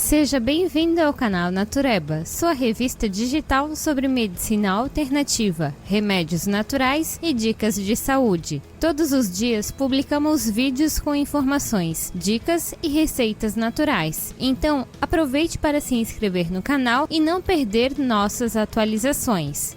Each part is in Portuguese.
Seja bem-vindo ao canal Natureba, sua revista digital sobre medicina alternativa, remédios naturais e dicas de saúde. Todos os dias publicamos vídeos com informações, dicas e receitas naturais. Então, aproveite para se inscrever no canal e não perder nossas atualizações.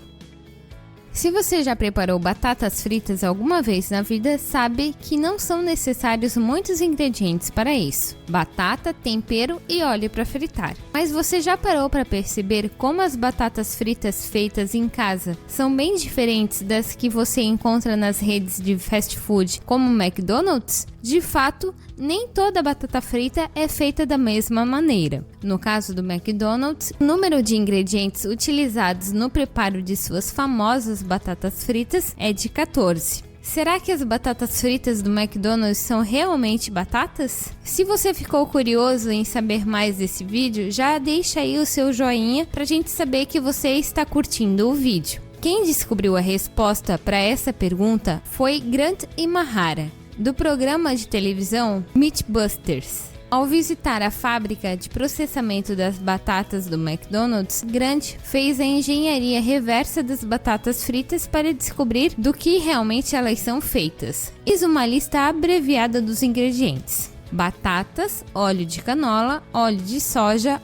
Se você já preparou batatas fritas alguma vez na vida, sabe que não são necessários muitos ingredientes para isso: batata, tempero e óleo para fritar. Mas você já parou para perceber como as batatas fritas feitas em casa são bem diferentes das que você encontra nas redes de fast food, como o McDonald's? De fato, nem toda batata frita é feita da mesma maneira. No caso do McDonald's, o número de ingredientes utilizados no preparo de suas famosas batatas fritas é de 14. Será que as batatas fritas do McDonald's são realmente batatas? Se você ficou curioso em saber mais desse vídeo, já deixa aí o seu joinha pra gente saber que você está curtindo o vídeo. Quem descobriu a resposta para essa pergunta foi Grant Imahara, do programa de televisão Mythbusters. Ao visitar a fábrica de processamento das batatas do McDonald's, Grant fez a engenharia reversa das batatas fritas para descobrir do que realmente elas são feitas. Eis uma lista abreviada dos ingredientes: batatas, óleo de canola, óleo de soja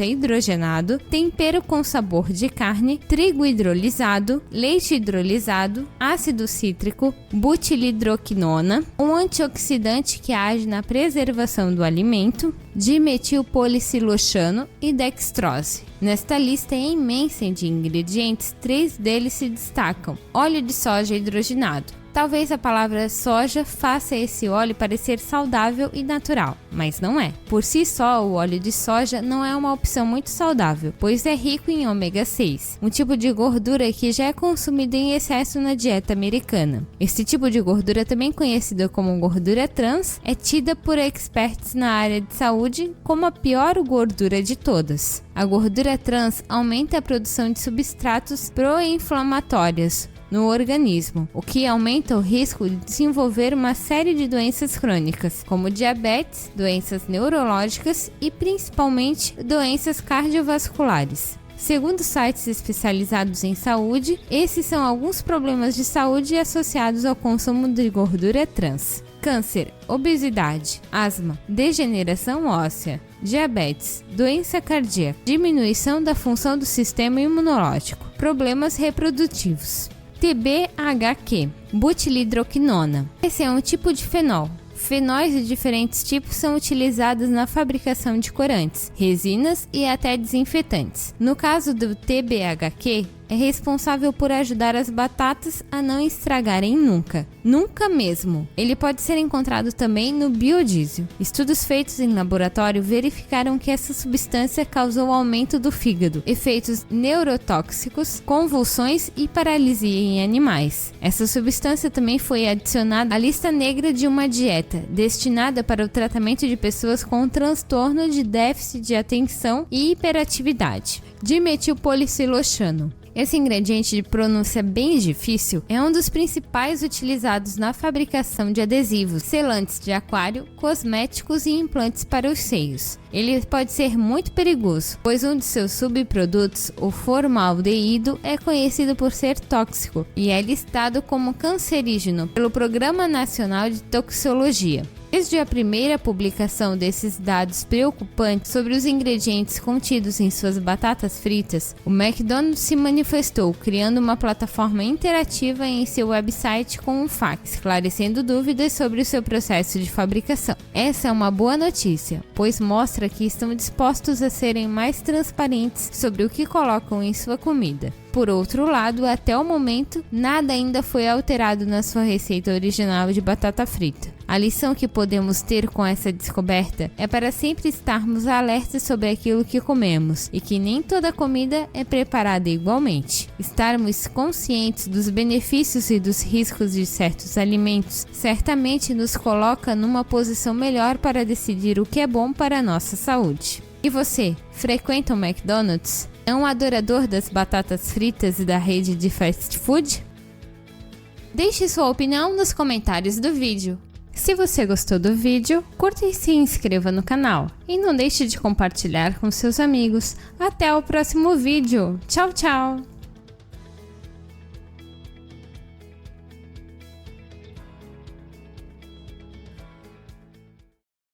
hidrogenado, tempero com sabor de carne, trigo hidrolisado, leite hidrolisado, ácido cítrico, butilhidroquinona, um antioxidante que age na preservação do alimento, dimetilpolicilocano e dextrose. Nesta lista imensa de ingredientes, 3 deles se destacam: óleo de soja hidrogenado. Talvez a palavra soja faça esse óleo parecer saudável e natural, mas não é. Por si só, o óleo de soja não é uma opção muito saudável, pois é rico em ômega 6, um tipo de gordura que já é consumido em excesso na dieta americana. Esse tipo de gordura, também conhecida como gordura trans, é tida por experts na área de saúde como a pior gordura de todas. A gordura trans aumenta a produção de substratos pró-inflamatórios no organismo, o que aumenta o risco de desenvolver uma série de doenças crônicas, como diabetes, doenças neurológicas e principalmente doenças cardiovasculares. Segundo sites especializados em saúde, esses são alguns problemas de saúde associados ao consumo de gordura trans: câncer, obesidade, asma, degeneração óssea, diabetes, doença cardíaca, diminuição da função do sistema imunológico, problemas reprodutivos. TBHQ, butilhidroquinona. Esse é um tipo de fenol. Fenóis de diferentes tipos são utilizados na fabricação de corantes, resinas e até desinfetantes. No caso do TBHQ, é responsável por ajudar as batatas a não estragarem nunca. Nunca mesmo. Ele pode ser encontrado também no biodiesel. Estudos feitos em laboratório verificaram que essa substância causou aumento do fígado, efeitos neurotóxicos, convulsões e paralisia em animais. Essa substância também foi adicionada à lista negra de uma dieta destinada para o tratamento de pessoas com transtorno de déficit de atenção e hiperatividade. Dimetilpolicilocano. Esse ingrediente de pronúncia bem difícil é um dos principais utilizados na fabricação de adesivos, selantes de aquário, cosméticos e implantes para os seios. Ele pode ser muito perigoso, pois um de seus subprodutos, o formaldeído, é conhecido por ser tóxico e é listado como cancerígeno pelo Programa Nacional de Toxicologia. Desde a primeira publicação desses dados preocupantes sobre os ingredientes contidos em suas batatas fritas, o McDonald's se manifestou, criando uma plataforma interativa em seu website com um fax, esclarecendo dúvidas sobre o seu processo de fabricação. Essa é uma boa notícia, pois mostra que estão dispostos a serem mais transparentes sobre o que colocam em sua comida. Por outro lado, até o momento, nada ainda foi alterado na sua receita original de batata frita. A lição que podemos ter com essa descoberta é para sempre estarmos alertas sobre aquilo que comemos e que nem toda comida é preparada igualmente. Estarmos conscientes dos benefícios e dos riscos de certos alimentos certamente nos coloca numa posição melhor para decidir o que é bom para a nossa saúde. E você, frequenta o McDonald's? É um adorador das batatas fritas e da rede de fast food? Deixe sua opinião nos comentários do vídeo. Se você gostou do vídeo, curta e se inscreva no canal. E não deixe de compartilhar com seus amigos. Até o próximo vídeo. Tchau, tchau!